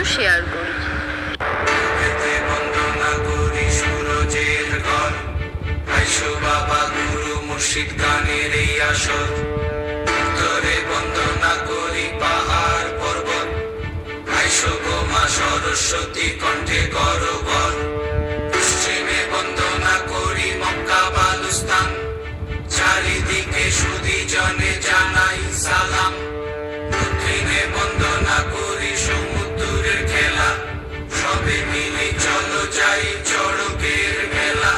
একটু শেয়ার করি। বাবা গুরু মুর্শিদ গানের এই আসর, উত্তরে বন্দনা করি পাহাড় পর্বত, আইসো গো মা সরস্বতী কণ্ঠে করবর। পশ্চিমে বন্দনা করি মক্কা বালুস্তান, চারিদিকে সুধী জনে জানাই সালাম। দক্ষিণে বন্দনা করি সমুদ্রের খেলা, সবে মিলে চলো যাই চড়কের মেলা।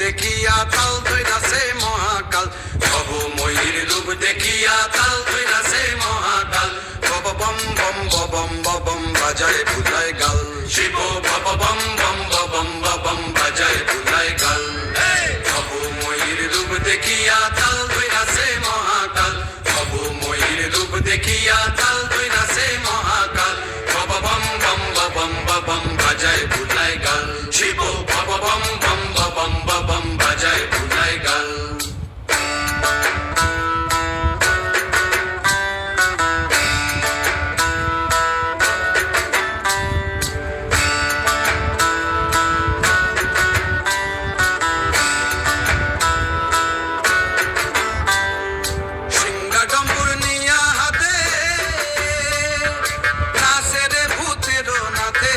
দেখিয়া তাল ধইরাছে মহাকাল, ভব ময়ূর রূপ দেখিয়া তাল ধইরাছে মহাকাল। বব বম বম বম বম বাজায় ভুলায় গাল, শিব বব বম বম বম বম বাজায় ভুলায় গাল। ভব ময়ূর রূপ দেখিয়া তাল ধইরাছে মহাকাল, ভব ময়ূর রূপ দেখিয়া তাল ধইরাছে মহাকাল। বব বম বম বম বম বাজায় ভুলায় গাল, শিব বব বম বম বম বম বাজায় ভুলায় গাল। সিংহা ডম্বুর নিয়া হাতে নাচে রে ভূতের নাতে,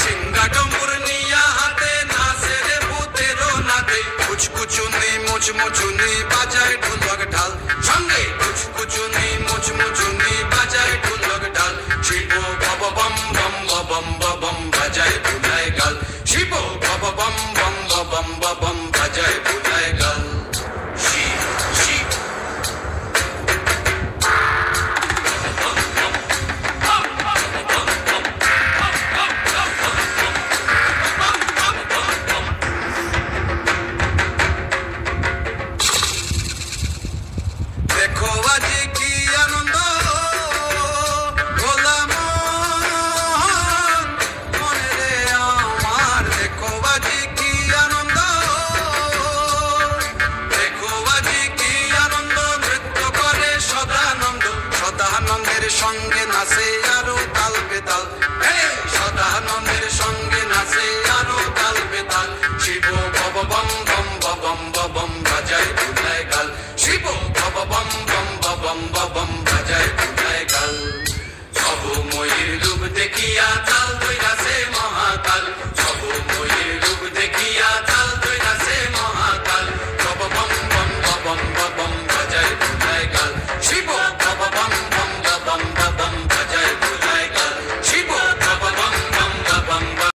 সিংহা ডম্বুর নিয়া হাতে নাচে রে ভূতের নাতে। কুচকুচুনি মুচমুচুনি বাজায় ঢোলক ঢাল, সঙ্গে কুচকুচুনি মুচমুচুনি বাজায় ঢোলক ঢাল। শিব বব বম বম বম বম বাজায় ভুলায় গাল, শিব বব বম বম বম বম বাজায় ভুলায় গাল। শিব শিব দেখো আজি কি আনন্দ ভোলা মনে রে আমার। দেখো আজি কি আনন্দ, দেখো আজি কি আনন্দ, নৃত্য করে সদানন্দ। সদানন্দের সঙ্গে নাচে আরো তাল বেতাল, সদানন্দের সঙ্গে নাচে আরো তাল বেতাল। শিব বব বম বম বম বম বাজায় ভুলায় গাল, শিব বব বম বম বম বম বাজায় ভুলায় গাল। ভব ময়ূর রূপ দেখিয়া তাল